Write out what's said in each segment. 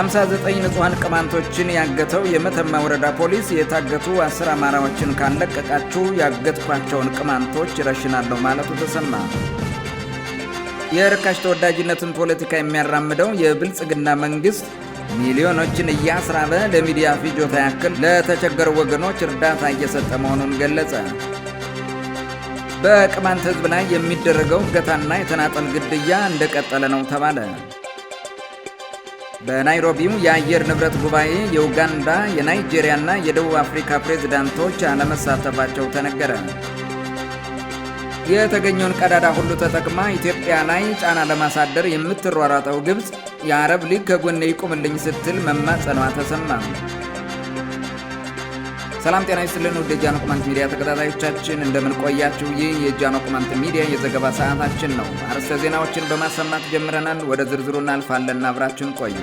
59 ንጹሃን ቅማንቶችን ያገተው የመተማ ወረዳ ፖሊስ የታገቱ 10 አማራዎችን ካለቀቃችሁ ያገትኳቸውን ቅማንቶች ረሽናለሁ ማለቱ ተሰማ። የርካሽ ተወዳጅነትን ፖለቲካ የሚያራምደው የብልጽግና መንግስት ሚሊዮኖችን እያስራበ ለሚዲያ ፍጆታ ያክል ለተቸገሩ ወገኖች እርዳታ እየሰጠ መሆኑን ገለጸ። በቅማንት ህዝብ ላይ የሚደረገው እገታና የተናጠል ግድያ እንደቀጠለ ነው ተባለ። በናይሮቢው የአየር ንብረት ጉባኤ የኡጋንዳ፣ የናይጄሪያና የደቡብ አፍሪካ ፕሬዝዳንቶች አለመሳተፋቸው ተነገረ። የተገኘውን ቀዳዳ ሁሉ ተጠቅማ ኢትዮጵያ ላይ ጫና ለማሳደር የምትሯሯጠው ግብጽ የአረብ ሊግ ከጎኔ ይቁምልኝ ስትል መማጸኗ ተሰማ። ሰላም ጤና ይስጥልን ውድ የጃኖ ቅማንት ሚዲያ ተከታታዮቻችን እንደምን ቆያችሁ? ይህ የጃኖ ቅማንት ሚዲያ የዘገባ ሰዓታችን ነው። አርዕስተ ዜናዎችን በማሰማት ጀምረናል። ወደ ዝርዝሩ እናልፋለን። አብራችን ቆዩ።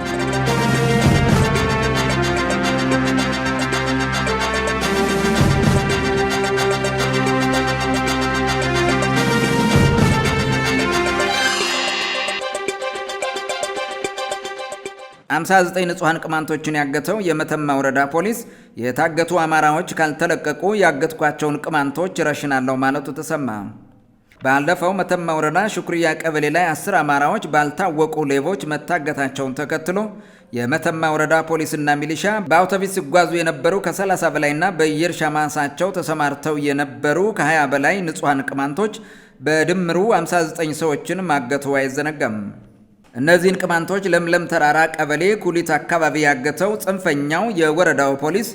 አምሳ 59 ንጹሃን ቅማንቶችን ያገተው የመተማ ወረዳ ፖሊስ የታገቱ አማራዎች ካልተለቀቁ ያገትኳቸውን ቅማንቶች ረሽናለሁ ማለቱ ተሰማ። ባለፈው መተማ ወረዳ ሹክሪያ ቀበሌ ላይ 10 አማራዎች ባልታወቁ ሌቦች መታገታቸውን ተከትሎ የመተማ ወረዳ ፖሊስና ሚሊሻ በአውቶቡስ ሲጓዙ የነበሩ ከ30 በላይና በየእርሻ ማሳቸው ተሰማርተው የነበሩ ከ20 በላይ ንጹሃን ቅማንቶች በድምሩ 59 ሰዎችን ማገቱ አይዘነጋም። እነዚህን ቅማንቶች ለምለም ተራራ ቀበሌ ኩሊት አካባቢ ያገተው ጽንፈኛው የወረዳው ፖሊስ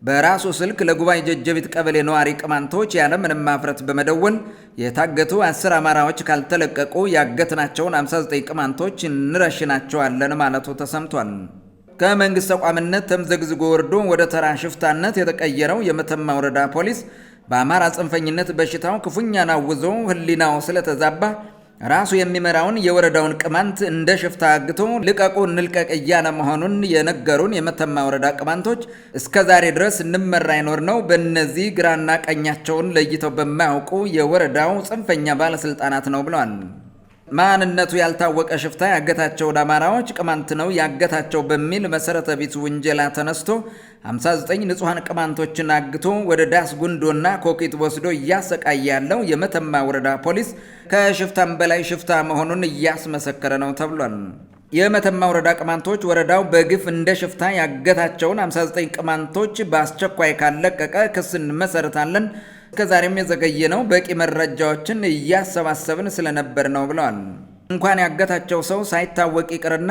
በራሱ ስልክ ለጉባኤ ጀጀቢት ቀበሌ ነዋሪ ቅማንቶች ያለምንም ማፍረት በመደወል የታገቱ 10 አማራዎች ካልተለቀቁ ያገትናቸውን 59 ቅማንቶች እንረሽናቸዋለን ማለቱ ተሰምቷል። ከመንግስት ተቋምነት ተምዘግዝጎ ወርዶ ወደ ተራ ሽፍታነት የተቀየረው የመተማ ወረዳ ፖሊስ በአማራ ጽንፈኝነት በሽታው ክፉኛ ናውዞ ህሊናው ስለተዛባ ራሱ የሚመራውን የወረዳውን ቅማንት እንደ ሽፍታ አግቶ ልቀቁ እንልቀቅ እያለ መሆኑን የነገሩን የመተማ ወረዳ ቅማንቶች እስከ ዛሬ ድረስ እንመራ አይኖር ነው በእነዚህ ግራና ቀኛቸውን ለይተው በማያውቁ የወረዳው ጽንፈኛ ባለስልጣናት ነው ብለዋል። ማንነቱ ያልታወቀ ሽፍታ ያገታቸውን አማራዎች ቅማንት ነው ያገታቸው በሚል መሰረተ ቢስ ውንጀላ ተነስቶ 59 ንጹሃን ቅማንቶችን አግቶ ወደ ዳስ ጉንዶና ኮቂት ወስዶ እያሰቃየ ያለው የመተማ ወረዳ ፖሊስ ከሽፍታም በላይ ሽፍታ መሆኑን እያስመሰከረ ነው ተብሏል። የመተማ ወረዳ ቅማንቶች ወረዳው በግፍ እንደ ሽፍታ ያገታቸውን 59 ቅማንቶች በአስቸኳይ ካለቀቀ ክስ እንመሰርታለን፣ እስከዛሬም የዘገየ ነው በቂ መረጃዎችን እያሰባሰብን ስለነበር ነው ብለዋል። እንኳን ያገታቸው ሰው ሳይታወቅ ይቅርና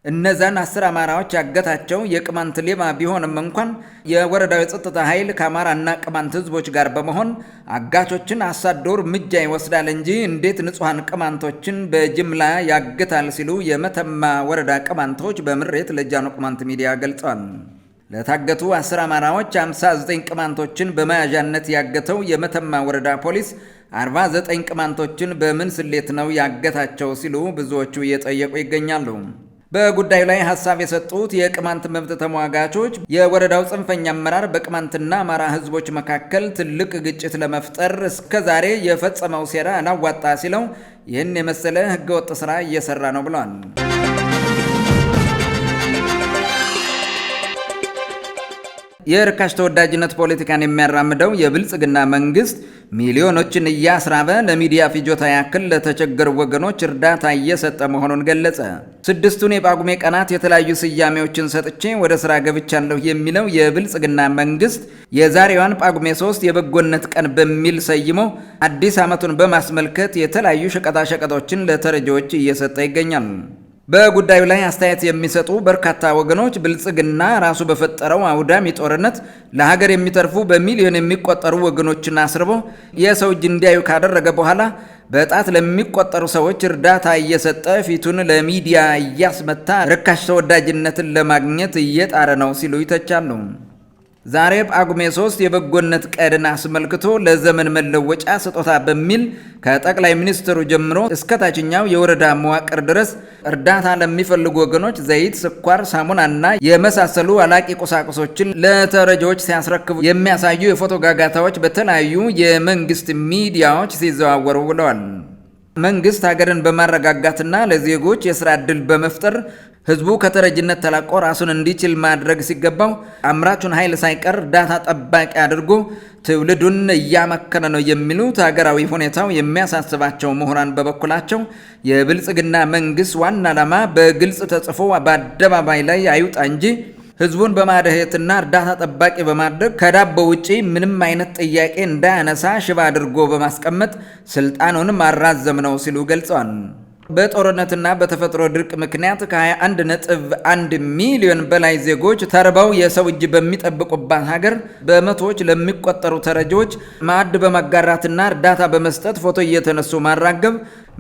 እነዛን 10 አማራዎች ያገታቸው የቅማንት ሌባ ቢሆንም እንኳን የወረዳው የጸጥታ ኃይል ከአማራና ቅማንት ህዝቦች ጋር በመሆን አጋቾችን አሳዶ እርምጃ ይወስዳል እንጂ እንዴት ንጹሃን ቅማንቶችን በጅምላ ያገታል ሲሉ የመተማ ወረዳ ቅማንቶች በምሬት ለጃኖ ቅማንት ሚዲያ ገልጸዋል። ለታገቱ 10 አማራዎች 59 ቅማንቶችን በመያዣነት ያገተው የመተማ ወረዳ ፖሊስ 49 ቅማንቶችን በምን ስሌት ነው ያገታቸው ሲሉ ብዙዎቹ እየጠየቁ ይገኛሉ። በጉዳዩ ላይ ሐሳብ የሰጡት የቅማንት መብት ተሟጋቾች የወረዳው ጽንፈኛ አመራር በቅማንትና አማራ ህዝቦች መካከል ትልቅ ግጭት ለመፍጠር እስከዛሬ የፈጸመው ሴራ አላዋጣ ሲለው ይህን የመሰለ ህገወጥ ስራ እየሰራ ነው ብለዋል። የርካሽ ተወዳጅነት ፖለቲካን የሚያራምደው የብልጽግና መንግስት ሚሊዮኖችን እያስራበ ለሚዲያ ፍጆታ ያክል ለተቸገሩ ወገኖች እርዳታ እየሰጠ መሆኑን ገለጸ። 6ቱን የጳጉሜ ቀናት የተለያዩ ስያሜዎችን ሰጥቼ ወደ ስራ ገብቻለሁ የሚለው የብልጽግና መንግስት የዛሬዋን ጳጉሜ 3 የበጎነት ቀን በሚል ሰይሞ አዲስ ዓመቱን በማስመልከት የተለያዩ ሸቀጣሸቀጦችን ለተረጂዎች እየሰጠ ይገኛል። በጉዳዩ ላይ አስተያየት የሚሰጡ በርካታ ወገኖች ብልጽግና ራሱ በፈጠረው አውዳሚ ጦርነት ለሀገር የሚተርፉ በሚሊዮን የሚቆጠሩ ወገኖችን አስርቦ የሰው እጅ እንዲያዩ ካደረገ በኋላ በጣት ለሚቆጠሩ ሰዎች እርዳታ እየሰጠ ፊቱን ለሚዲያ እያስመታ ርካሽ ተወዳጅነትን ለማግኘት እየጣረ ነው ሲሉ ይተቻሉ። ዛሬ ጳጉሜ 3 የበጎነት ቀንን አስመልክቶ ለዘመን መለወጫ ስጦታ በሚል ከጠቅላይ ሚኒስትሩ ጀምሮ እስከ ታችኛው የወረዳ መዋቅር ድረስ እርዳታ ለሚፈልጉ ወገኖች ዘይት፣ ስኳር፣ ሳሙናና የመሳሰሉ አላቂ ቁሳቁሶችን ለተረጂዎች ሲያስረክቡ የሚያሳዩ የፎቶ ጋጋታዎች በተለያዩ የመንግስት ሚዲያዎች ሲዘዋወሩ ውለዋል። መንግስት ሀገርን በማረጋጋትና ለዜጎች የሥራ ዕድል በመፍጠር ህዝቡ ከተረጅነት ተላቆ ራሱን እንዲችል ማድረግ ሲገባው አምራቹን ኃይል ሳይቀር እርዳታ ጠባቂ አድርጎ ትውልዱን እያመከነ ነው የሚሉት ሀገራዊ ሁኔታው የሚያሳስባቸው ምሁራን በበኩላቸው የብልጽግና መንግስት ዋና ዓላማ በግልጽ ተጽፎ በአደባባይ ላይ አይውጣ እንጂ ህዝቡን በማደህየትና እርዳታ ጠባቂ በማድረግ ከዳቦ ውጪ ምንም አይነት ጥያቄ እንዳያነሳ ሽባ አድርጎ በማስቀመጥ ስልጣኑን ማራዘም ነው ሲሉ ገልጸዋል። በጦርነትና በተፈጥሮ ድርቅ ምክንያት ከ21.1 ሚሊዮን በላይ ዜጎች ተርበው የሰው እጅ በሚጠብቁባት ሀገር በመቶዎች ለሚቆጠሩ ተረጂዎች ማዕድ በማጋራትና እርዳታ በመስጠት ፎቶ እየተነሱ ማራገብ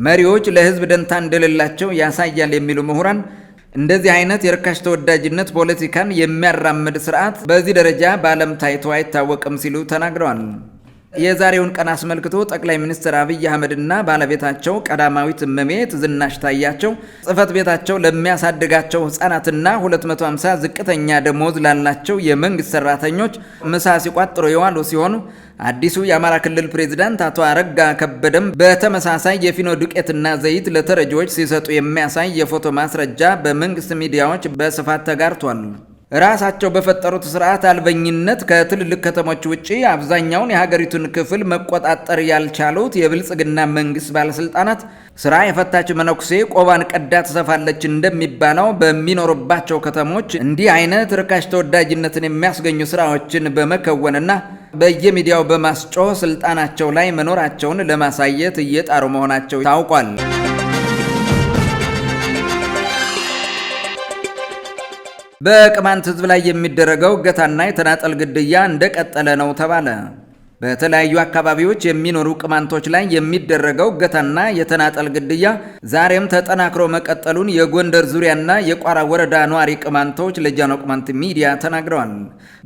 መሪዎች ለህዝብ ደንታ እንደሌላቸው ያሳያል የሚሉ ምሁራን እንደዚህ አይነት የርካሽ ተወዳጅነት ፖለቲካን የሚያራምድ ስርዓት በዚህ ደረጃ በዓለም ታይቶ አይታወቅም ሲሉ ተናግረዋል። የዛሬውን ቀን አስመልክቶ ጠቅላይ ሚኒስትር አብይ አህመድና ባለቤታቸው ቀዳማዊት እመቤት ዝናሽ ታያቸው ጽህፈት ቤታቸው ለሚያሳድጋቸው ህፃናትና 250 ዝቅተኛ ደሞዝ ላላቸው የመንግስት ሰራተኞች ምሳ ሲቋጥሩ የዋሉ ሲሆኑ አዲሱ የአማራ ክልል ፕሬዝዳንት አቶ አረጋ ከበደም በተመሳሳይ የፊኖ ዱቄትና ዘይት ለተረጂዎች ሲሰጡ የሚያሳይ የፎቶ ማስረጃ በመንግስት ሚዲያዎች በስፋት ተጋርቷል። ራሳቸው በፈጠሩት ስርዓት አልበኝነት ከትልልቅ ከተሞች ውጪ አብዛኛውን የሀገሪቱን ክፍል መቆጣጠር ያልቻሉት የብልጽግና መንግስት ባለስልጣናት ስራ የፈታች መነኩሴ ቆባን ቀዳ ትሰፋለች እንደሚባለው በሚኖሩባቸው ከተሞች እንዲህ አይነት ርካሽ ተወዳጅነትን የሚያስገኙ ስራዎችን በመከወንና በየሚዲያው በማስጮህ ስልጣናቸው ላይ መኖራቸውን ለማሳየት እየጣሩ መሆናቸው ታውቋል። በቅማንት ህዝብ ላይ የሚደረገው እገታና የተናጠል ግድያ እንደቀጠለ ነው ተባለ። በተለያዩ አካባቢዎች የሚኖሩ ቅማንቶች ላይ የሚደረገው እገታና የተናጠል ግድያ ዛሬም ተጠናክሮ መቀጠሉን የጎንደር ዙሪያና የቋራ ወረዳ ነዋሪ ቅማንቶች ለጃኖ ቅማንት ሚዲያ ተናግረዋል።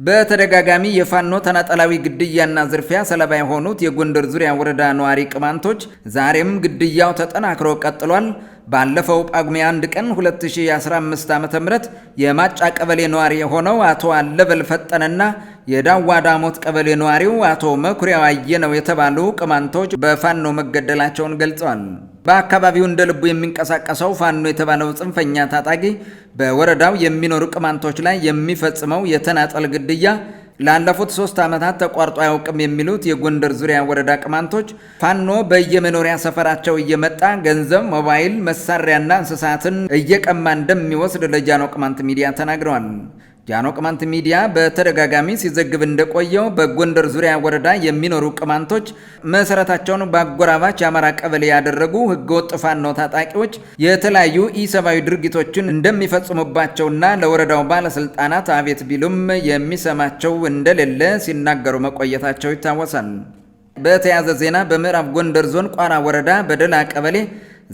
በተደጋጋሚ የፋኖ ተናጠላዊ ግድያና ዝርፊያ ሰለባ የሆኑት የጎንደር ዙሪያ ወረዳ ነዋሪ ቅማንቶች ዛሬም ግድያው ተጠናክሮ ቀጥሏል። ባለፈው ጳጉሜ 1 ቀን 2015 ዓ.ም የማጫ ቀበሌ ነዋሪ የሆነው አቶ አለበል ፈጠነና የዳዋ ዳሞት ቀበሌ ነዋሪው አቶ መኩሪያው አየነው የተባሉ ቅማንቶች በፋኖ መገደላቸውን ገልጸዋል። በአካባቢው እንደ ልቡ የሚንቀሳቀሰው ፋኖ የተባለው ጽንፈኛ ታጣቂ በወረዳው የሚኖሩ ቅማንቶች ላይ የሚፈጽመው የተናጠል ግድያ ላለፉት 3 ዓመታት ተቋርጦ አያውቅም የሚሉት የጎንደር ዙሪያ ወረዳ ቅማንቶች ፋኖ በየመኖሪያ ሰፈራቸው እየመጣ ገንዘብ፣ ሞባይል፣ መሳሪያና እንስሳትን እየቀማ እንደሚወስድ ለጃኖ ቅማንት ሚዲያ ተናግረዋል። ጃኖ ቅማንት ሚዲያ በተደጋጋሚ ሲዘግብ እንደቆየው በጎንደር ዙሪያ ወረዳ የሚኖሩ ቅማንቶች መሰረታቸውን በአጎራባች የአማራ ቀበሌ ያደረጉ ህገወጥ ፋኖ ታጣቂዎች የተለያዩ ኢሰብአዊ ድርጊቶችን እንደሚፈጽሙባቸውና ለወረዳው ባለስልጣናት አቤት ቢሉም የሚሰማቸው እንደሌለ ሲናገሩ መቆየታቸው ይታወሳል። በተያያዘ ዜና በምዕራብ ጎንደር ዞን ቋራ ወረዳ በደላ ቀበሌ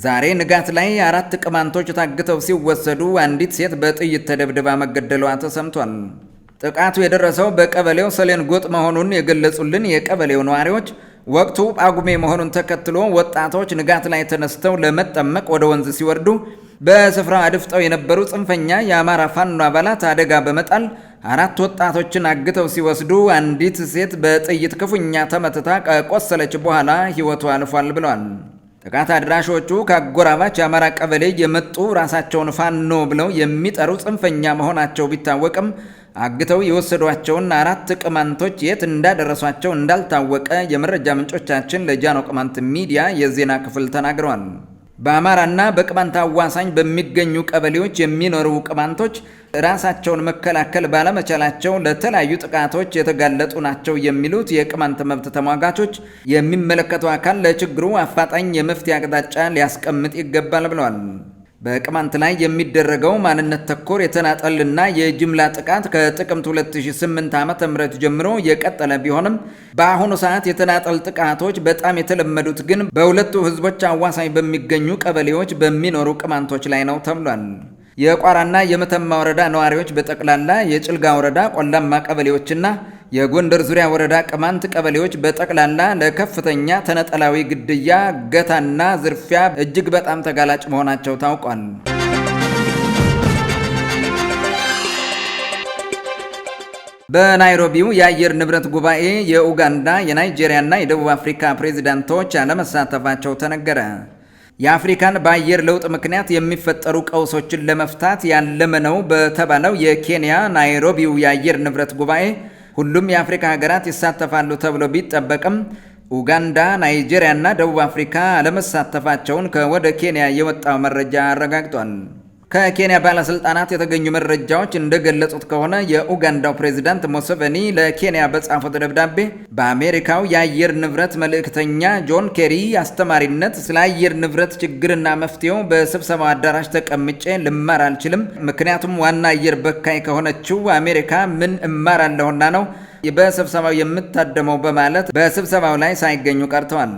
ዛሬ ንጋት ላይ 4 ቅማንቶች ታግተው ሲወሰዱ አንዲት ሴት በጥይት ተደብድባ መገደሏ ተሰምቷል። ጥቃቱ የደረሰው በቀበሌው ሰሌን ጎጥ መሆኑን የገለጹልን የቀበሌው ነዋሪዎች ወቅቱ ጳጉሜ መሆኑን ተከትሎ ወጣቶች ንጋት ላይ ተነስተው ለመጠመቅ ወደ ወንዝ ሲወርዱ በስፍራው አድፍጠው የነበሩ ጽንፈኛ የአማራ ፋኖ አባላት አደጋ በመጣል 4 ወጣቶችን አግተው ሲወስዱ አንዲት ሴት በጥይት ክፉኛ ተመትታ ከቆሰለች በኋላ ሕይወቷ አልፏል ብለዋል። ጥቃት አድራሾቹ ከአጎራባች የአማራ ቀበሌ የመጡ ራሳቸውን ፋኖ ብለው የሚጠሩ ጽንፈኛ መሆናቸው ቢታወቅም አግተው የወሰዷቸውን 4 ቅማንቶች የት እንዳደረሷቸው እንዳልታወቀ የመረጃ ምንጮቻችን ለጃኖ ቅማንት ሚዲያ የዜና ክፍል ተናግረዋል። በአማራና በቅማንት አዋሳኝ በሚገኙ ቀበሌዎች የሚኖሩ ቅማንቶች ራሳቸውን መከላከል ባለመቻላቸው ለተለያዩ ጥቃቶች የተጋለጡ ናቸው የሚሉት የቅማንት መብት ተሟጋቾች የሚመለከተው አካል ለችግሩ አፋጣኝ የመፍትሄ አቅጣጫ ሊያስቀምጥ ይገባል ብለዋል። በቅማንት ላይ የሚደረገው ማንነት ተኮር የተናጠልና የጅምላ ጥቃት ከጥቅምት 2008 ዓ.ም ጀምሮ የቀጠለ ቢሆንም በአሁኑ ሰዓት የተናጠል ጥቃቶች በጣም የተለመዱት ግን በሁለቱ ህዝቦች አዋሳኝ በሚገኙ ቀበሌዎች በሚኖሩ ቅማንቶች ላይ ነው ተብሏል። የቋራና የመተማ ወረዳ ነዋሪዎች በጠቅላላ የጭልጋ ወረዳ ቆላማ ቀበሌዎችና የጎንደር ዙሪያ ወረዳ ቅማንት ቀበሌዎች በጠቅላላ ለከፍተኛ ተናጠላዊ ግድያ፣ እገታና ዝርፊያ እጅግ በጣም ተጋላጭ መሆናቸው ታውቋል። በናይሮቢው የአየር ንብረት ጉባኤ የኡጋንዳ፣ የናይጄሪያና የደቡብ አፍሪካ ፕሬዝዳንቶች አለመሳተፋቸው ተነገረ። የአፍሪካን በአየር ለውጥ ምክንያት የሚፈጠሩ ቀውሶችን ለመፍታት ያለመ ነው በተባለው የኬንያ ናይሮቢው የአየር ንብረት ጉባኤ ሁሉም የአፍሪካ ሀገራት ይሳተፋሉ ተብሎ ቢጠበቅም ኡጋንዳ፣ ናይጄሪያ እና ደቡብ አፍሪካ አለመሳተፋቸውን ከወደ ኬንያ የወጣው መረጃ አረጋግጧል። ከኬንያ ባለስልጣናት የተገኙ መረጃዎች እንደገለጹት ከሆነ የኡጋንዳው ፕሬዝዳንት ሙሴቬኒ ለኬንያ በጻፉት ደብዳቤ በአሜሪካው የአየር ንብረት መልእክተኛ ጆን ኬሪ አስተማሪነት ስለ አየር ንብረት ችግርና መፍትሄው በስብሰባው አዳራሽ ተቀምጬ ልማር አልችልም፣ ምክንያቱም ዋና አየር በካይ ከሆነችው አሜሪካ ምን እማራለሁና ነው በስብሰባው የምታደመው በማለት በስብሰባው ላይ ሳይገኙ ቀርተዋል።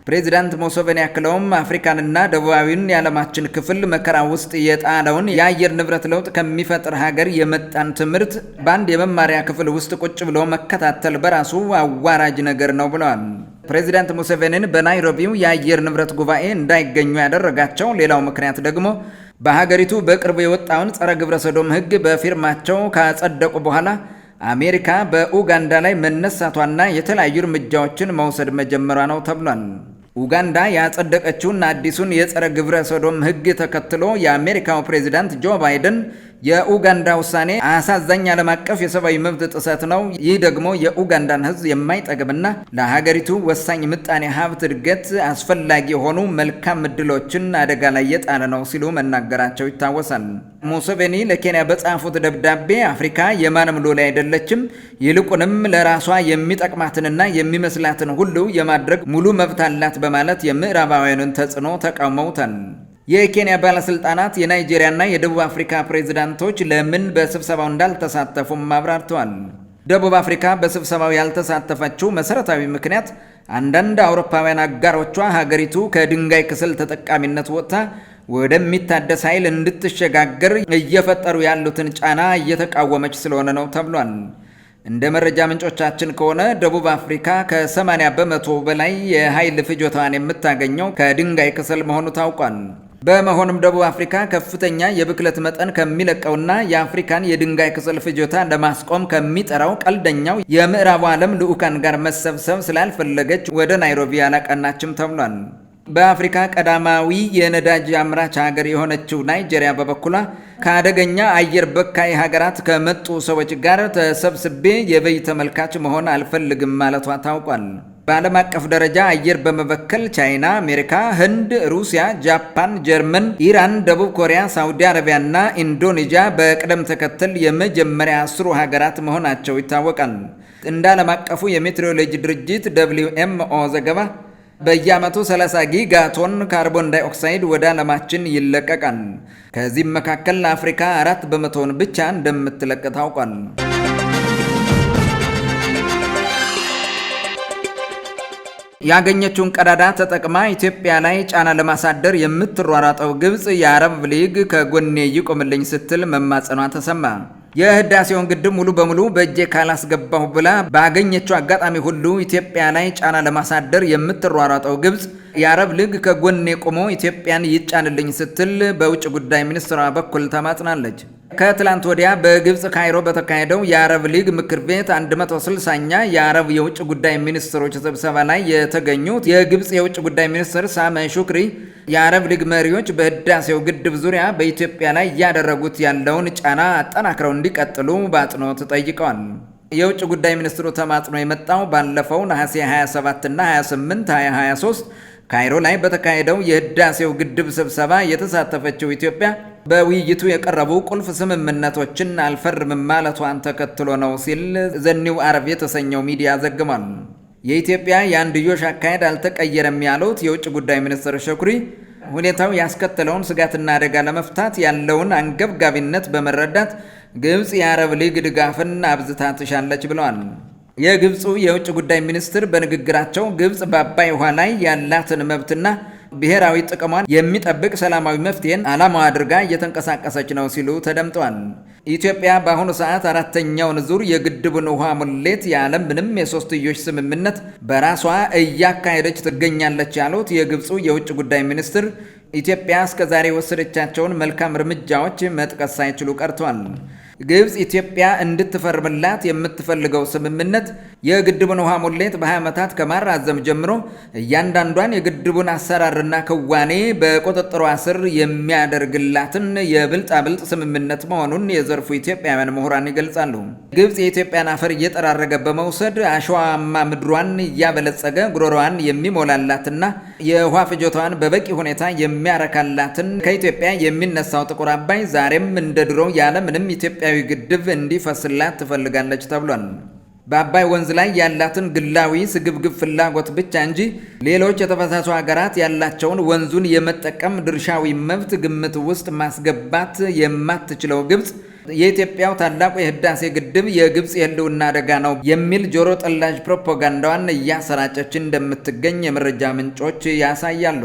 ፕሬዚዳንት ሙሴቬኒ ያክለውም አፍሪካንና ደቡባዊውን የዓለማችን ክፍል መከራ ውስጥ የጣለውን የአየር ንብረት ለውጥ ከሚፈጥር ሀገር የመጣን ትምህርት በአንድ የመማሪያ ክፍል ውስጥ ቁጭ ብሎ መከታተል በራሱ አዋራጅ ነገር ነው ብለዋል። ፕሬዚዳንት ሙሴቬኒን በናይሮቢው የአየር ንብረት ጉባኤ እንዳይገኙ ያደረጋቸው ሌላው ምክንያት ደግሞ በሀገሪቱ በቅርቡ የወጣውን ጸረ ግብረ ሰዶም ሕግ በፊርማቸው ካጸደቁ በኋላ አሜሪካ በኡጋንዳ ላይ መነሳቷና የተለያዩ እርምጃዎችን መውሰድ መጀመሯ ነው ተብሏል። ኡጋንዳ ያጸደቀችውን አዲሱን የጸረ ግብረ ሰዶም ሕግ ተከትሎ የአሜሪካው ፕሬዝዳንት ጆ ባይደን የኡጋንዳ ውሳኔ አሳዛኝ ዓለም አቀፍ የሰብአዊ መብት ጥሰት ነው፣ ይህ ደግሞ የኡጋንዳን ሕዝብ የማይጠግብና ለሀገሪቱ ወሳኝ ምጣኔ ሀብት እድገት አስፈላጊ የሆኑ መልካም እድሎችን አደጋ ላይ የጣለ ነው ሲሉ መናገራቸው ይታወሳል። ሙሴቬኒ ለኬንያ በጻፉት ደብዳቤ አፍሪካ የማንም ሎሌ አይደለችም፣ ይልቁንም ለራሷ የሚጠቅማትንና የሚመስላትን ሁሉ የማድረግ ሙሉ መብት አላት በማለት የምዕራባውያኑን ተጽዕኖ ተቃውመውታል። የኬንያ ባለስልጣናት የናይጄሪያና የደቡብ አፍሪካ ፕሬዝዳንቶች ለምን በስብሰባው እንዳልተሳተፉም አብራርተዋል። ደቡብ አፍሪካ በስብሰባው ያልተሳተፈችው መሰረታዊ ምክንያት አንዳንድ አውሮፓውያን አጋሮቿ ሀገሪቱ ከድንጋይ ክስል ተጠቃሚነት ወጥታ ወደሚታደስ ኃይል እንድትሸጋገር እየፈጠሩ ያሉትን ጫና እየተቃወመች ስለሆነ ነው ተብሏል። እንደ መረጃ ምንጮቻችን ከሆነ ደቡብ አፍሪካ ከ80 በመቶ በላይ የኃይል ፍጆታዋን የምታገኘው ከድንጋይ ክሰል መሆኑ ታውቋል። በመሆኑም ደቡብ አፍሪካ ከፍተኛ የብክለት መጠን ከሚለቀውና የአፍሪካን የድንጋይ ክሰል ፍጆታ ለማስቆም ከሚጠራው ቀልደኛው የምዕራቡ ዓለም ልዑካን ጋር መሰብሰብ ስላልፈለገች ወደ ናይሮቢ አላቀናችም ተብሏል። በአፍሪካ ቀዳማዊ የነዳጅ አምራች ሀገር የሆነችው ናይጄሪያ በበኩሏ ከአደገኛ አየር በካይ ሀገራት ከመጡ ሰዎች ጋር ተሰብስቤ የበይ ተመልካች መሆን አልፈልግም ማለቷ ታውቋል። በዓለም አቀፍ ደረጃ አየር በመበከል ቻይና፣ አሜሪካ፣ ህንድ፣ ሩሲያ፣ ጃፓን፣ ጀርመን፣ ኢራን፣ ደቡብ ኮሪያ፣ ሳውዲ አረቢያ እና ኢንዶኔዥያ በቅደም ተከተል የመጀመሪያ 10 ሀገራት መሆናቸው ይታወቃል። እንደ ዓለም አቀፉ የሜትሮሎጂ ድርጅት WMO ዘገባ በየዓመቱ 30 ጊጋቶን ካርቦን ዳይኦክሳይድ ወደ ዓለማችን ይለቀቃል። ከዚህም መካከል አፍሪካ 4 በመቶውን ብቻ እንደምትለቅ ታውቋል። ያገኘችውን ቀዳዳ ተጠቅማ ኢትዮጵያ ላይ ጫና ለማሳደር የምትሯሯጠው ግብጽ የአረብ ሊግ ከጎኔ ይቆምልኝ ስትል መማጸኗ ተሰማ። የህዳሴውን ግድብ ሙሉ በሙሉ በእጄ ካላስገባሁ ብላ ባገኘችው አጋጣሚ ሁሉ ኢትዮጵያ ላይ ጫና ለማሳደር የምትሯሯጠው ግብጽ የአረብ ሊግ ከጎኔ ቆሞ ኢትዮጵያን ይጫንልኝ ስትል በውጭ ጉዳይ ሚኒስትሯ በኩል ተማጽናለች። ከትላንት ወዲያ በግብጽ ካይሮ በተካሄደው የአረብ ሊግ ምክር ቤት 160ኛ የአረብ የውጭ ጉዳይ ሚኒስትሮች ስብሰባ ላይ የተገኙት የግብጽ የውጭ ጉዳይ ሚኒስትር ሳሜህ ሹክሪ የአረብ ሊግ መሪዎች በህዳሴው ግድብ ዙሪያ በኢትዮጵያ ላይ እያደረጉት ያለውን ጫና አጠናክረው እንዲቀጥሉ በአጽንኦት ጠይቀዋል። የውጭ ጉዳይ ሚኒስትሩ ተማጽኖ የመጣው ባለፈው ነሐሴ 27 እና 28 2023 ካይሮ ላይ በተካሄደው የህዳሴው ግድብ ስብሰባ የተሳተፈችው ኢትዮጵያ በውይይቱ የቀረቡ ቁልፍ ስምምነቶችን አልፈርምም ማለቷን ተከትሎ ነው ሲል ዘኒው አረብ የተሰኘው ሚዲያ ዘግሟል። የኢትዮጵያ የአንድዮሽ አካሄድ አልተቀየረም ያሉት የውጭ ጉዳይ ሚኒስትር ሹክሪ ሁኔታው ያስከተለውን ስጋትና አደጋ ለመፍታት ያለውን አንገብጋቢነት በመረዳት ግብጽ የአረብ ሊግ ድጋፍን አብዝታ ትሻለች ብለዋል። የግብፁ የውጭ ጉዳይ ሚኒስትር በንግግራቸው ግብጽ በአባይ ውሃ ላይ ያላትን መብትና ብሔራዊ ጥቅሟን የሚጠብቅ ሰላማዊ መፍትሄን ዓላማዋ አድርጋ እየተንቀሳቀሰች ነው ሲሉ ተደምጠዋል። ኢትዮጵያ በአሁኑ ሰዓት 4ኛውን ዙር የግድቡን ውሃ ሙሌት ያለ ምንም የሶስትዮሽ ስምምነት በራሷ እያካሄደች ትገኛለች ያሉት የግብፁ የውጭ ጉዳይ ሚኒስትር ኢትዮጵያ እስከዛሬ የወሰደቻቸውን መልካም እርምጃዎች መጥቀስ ሳይችሉ ቀርተዋል። ግብፅ ኢትዮጵያ እንድትፈርምላት የምትፈልገው ስምምነት የግድቡን ውሃ ሙሌት በ20 ዓመታት ከማራዘም ጀምሮ እያንዳንዷን የግድቡን አሰራርና ክዋኔ በቁጥጥሯ ስር የሚያደርግላትን የብልጣብልጥ ስምምነት መሆኑን የዘርፉ ኢትዮጵያውያን ምሁራን ይገልጻሉ። ግብፅ የኢትዮጵያን አፈር እየጠራረገ በመውሰድ አሸዋማ ምድሯን እያበለጸገ ጉሮሮዋን የሚሞላላትና የውሃ ፍጆታዋን በበቂ ሁኔታ የሚያረካላትን ከኢትዮጵያ የሚነሳው ጥቁር አባይ ዛሬም እንደ ድሮው ያለምንም ኢትዮጵያዊ ግድብ እንዲፈስላት ትፈልጋለች ተብሏል። በአባይ ወንዝ ላይ ያላትን ግላዊ ስግብግብ ፍላጎት ብቻ እንጂ ሌሎች የተፋሰሱ ሀገራት ያላቸውን ወንዙን የመጠቀም ድርሻዊ መብት ግምት ውስጥ ማስገባት የማትችለው ግብፅ የኢትዮጵያው ታላቁ የህዳሴ ግድብ የግብፅ የህልውና አደጋ ነው የሚል ጆሮ ጠላጅ ፕሮፓጋንዳዋን እያሰራጨች እንደምትገኝ የመረጃ ምንጮች ያሳያሉ።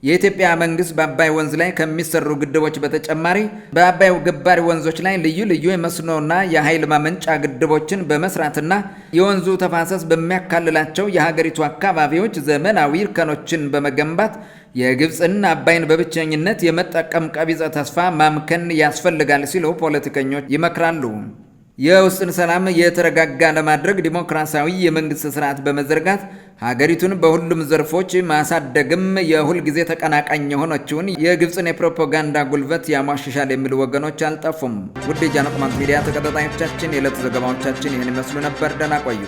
የኢትዮጵያ መንግስት በአባይ ወንዝ ላይ ከሚሰሩ ግድቦች በተጨማሪ በአባይ ገባሪ ወንዞች ላይ ልዩ ልዩ የመስኖና የኃይል ማመንጫ ግድቦችን በመስራትና የወንዙ ተፋሰስ በሚያካልላቸው የሀገሪቱ አካባቢዎች ዘመናዊ እርከኖችን በመገንባት የግብፅን አባይን በብቸኝነት የመጠቀም ቀቢጸ ተስፋ ማምከን ያስፈልጋል ሲሉ ፖለቲከኞች ይመክራሉ። የውስጥን ሰላም የተረጋጋ ለማድረግ ዲሞክራሲያዊ የመንግስት ስርዓት በመዘርጋት ሀገሪቱን በሁሉም ዘርፎች ማሳደግም የሁል ጊዜ ተቀናቃኝ የሆነችውን የግብፅን የፕሮፓጋንዳ ጉልበት ያሟሽሻል የሚሉ ወገኖች አልጠፉም። ውድ የጃኖ ቅማንት ሚዲያ ተከታታዮቻችን የዕለቱ ዘገባዎቻችን ይህን ይመስሉ ነበር። ደህና ቆዩ።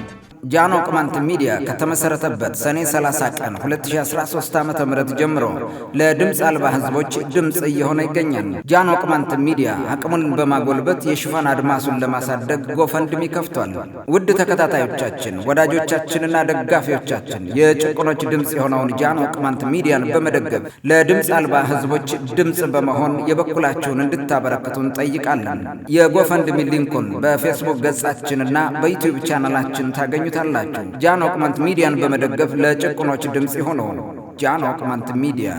ጃኖ ቅማንት ሚዲያ ከተመሰረተበት ሰኔ 30 ቀን 2013 ዓ.ም ጀምሮ ለድምፅ አልባ ህዝቦች ድምፅ እየሆነ ይገኛል። ጃኖ ቅማንት ሚዲያ አቅሙን በማጎልበት የሽፋን አድማሱን ለማሳደግ ጎፈንድሚ ከፍቷል። ውድ ተከታታዮቻችን፣ ወዳጆቻችንና ደጋፊዎቻችን የጭቁኖች ድምፅ የሆነውን ጃኖ ቅማንት ሚዲያን በመደገፍ ለድምፅ አልባ ህዝቦች ድምፅ በመሆን የበኩላችሁን እንድታበረክቱ እንጠይቃለን። የጎፈንድሚ ሊንኩን በፌስቡክ ገጻችንና በዩቲዩብ ቻናላችን ታገኙታላችሁ። ጃኖ ቅማንት ሚዲያን በመደገፍ ለጭቁኖች ድምፅ የሆነው ጃኖ ቅማንት ሚዲያ